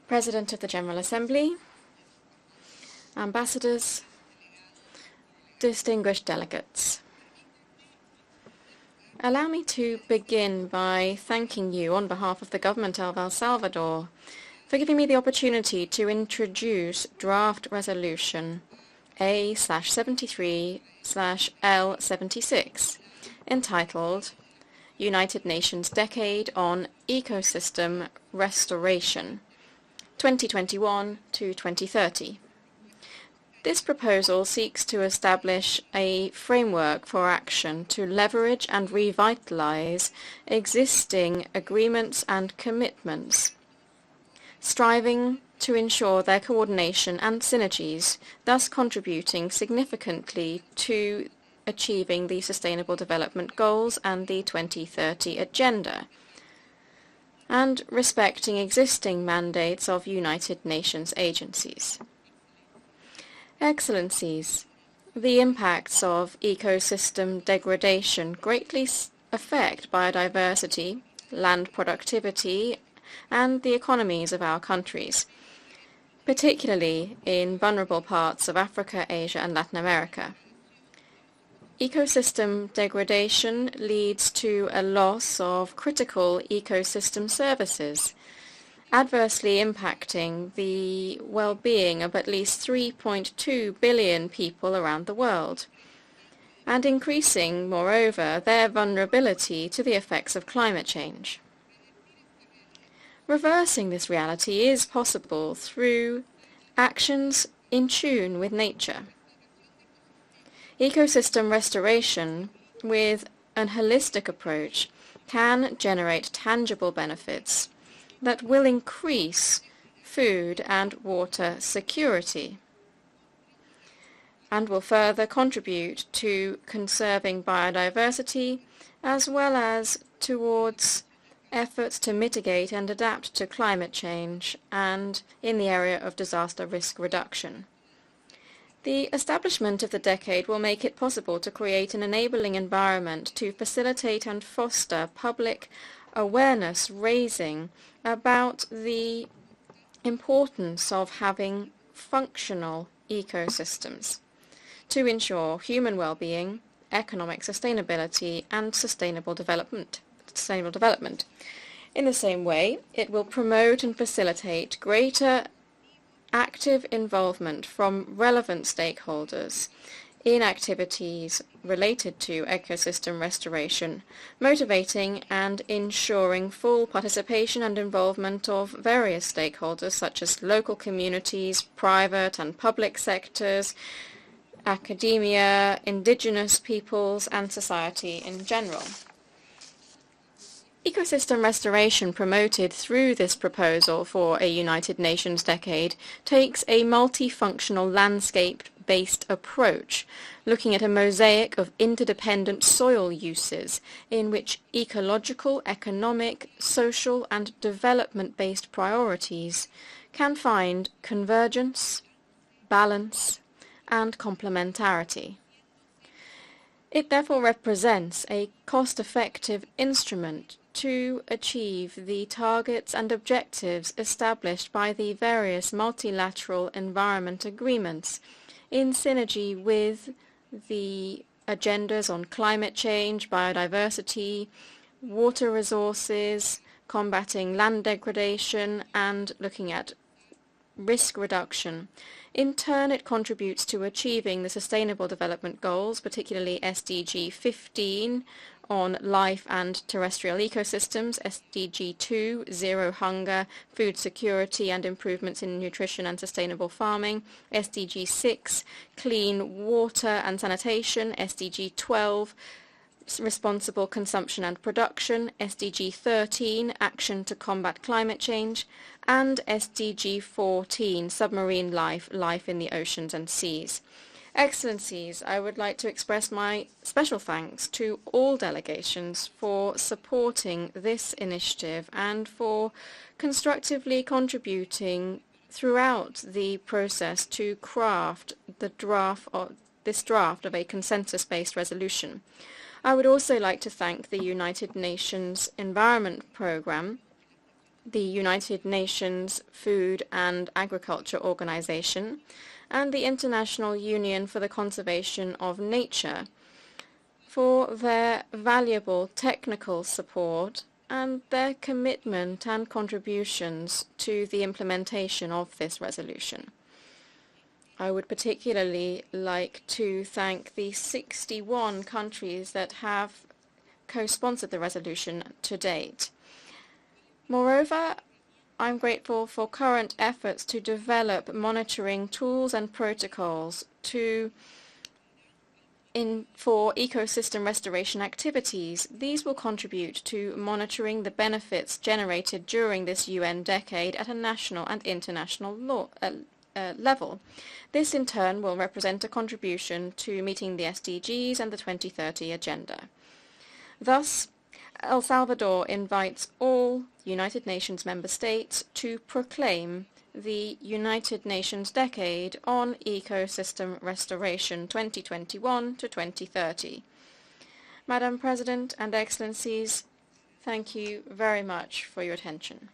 President of the General Assembly, ambassadors, distinguished delegates. Allow me to begin by thanking you on behalf of the government of El Salvador for giving me the opportunity to introduce draft resolution A/73/L76 entitled United Nations Decade on Ecosystem Restoration 2021 to 2030. This proposal seeks to establish a framework for action to leverage and revitalize existing agreements and commitments, striving to ensure their coordination and synergies, thus contributing significantly to achieving the Sustainable Development Goals and the 2030 Agenda, and respecting existing mandates of United Nations agencies. Excellencies, the impacts of ecosystem degradation greatly affect biodiversity, land productivity, and the economies of our countries, particularly in vulnerable parts of Africa, Asia, and Latin America. Ecosystem degradation leads to a loss of critical ecosystem services, adversely impacting the well-being of at least 3.2 billion people around the world, and increasing, moreover, their vulnerability to the effects of climate change. Reversing this reality is possible through actions in tune with nature. Ecosystem restoration, with an holistic approach, can generate tangible benefits that will increase food and water security and will further contribute to conserving biodiversity as well as towards efforts to mitigate and adapt to climate change and in the area of disaster risk reduction. The establishment of the decade will make it possible to create an enabling environment to facilitate and foster public awareness raising about the importance of having functional ecosystems to ensure human well-being, economic sustainability, and sustainable development. In the same way, it will promote and facilitate greater active involvement from relevant stakeholders in activities related to ecosystem restoration, motivating and ensuring full participation and involvement of various stakeholders such as local communities, private and public sectors, academia, indigenous peoples, and society in general. Ecosystem restoration promoted through this proposal for a United Nations decade takes a multifunctional landscape-based approach, looking at a mosaic of interdependent soil uses in which ecological, economic, social, and development-based priorities can find convergence, balance, and complementarity. It therefore represents a cost-effective instrument to achieve the targets and objectives established by the various multilateral environment agreements in synergy with the agendas on climate change, biodiversity, water resources, combating land degradation, and looking at risk reduction. In turn, it contributes to achieving the Sustainable Development Goals, particularly SDG 15 on life and terrestrial ecosystems, SDG 2, zero hunger, food security and improvements in nutrition and sustainable farming, SDG 6, clean water and sanitation, SDG 12, responsible consumption and production, SDG 13, action to combat climate change, and SDG 14, submarine life, life in the oceans and seas. Excellencies, I would like to express my special thanks to all delegations for supporting this initiative and for constructively contributing throughout the process to craft this draft of a consensus-based resolution. I would also like to thank the United Nations Environment Programme the United Nations Food and Agriculture Organization, and the International Union for the Conservation of Nature for their valuable technical support and their commitment and contributions to the implementation of this resolution. I would particularly like to thank the 61 countries that have co-sponsored the resolution to date. Moreover, I'm grateful for current efforts to develop monitoring tools and protocols for ecosystem restoration activities. These will contribute to monitoring the benefits generated during this UN decade at a national and international level. This in turn will represent a contribution to meeting the SDGs and the 2030 Agenda. Thus, El Salvador invites all United Nations member states to proclaim the United Nations Decade on Ecosystem Restoration 2021 to 2030. Madam President and Excellencies, thank you very much for your attention.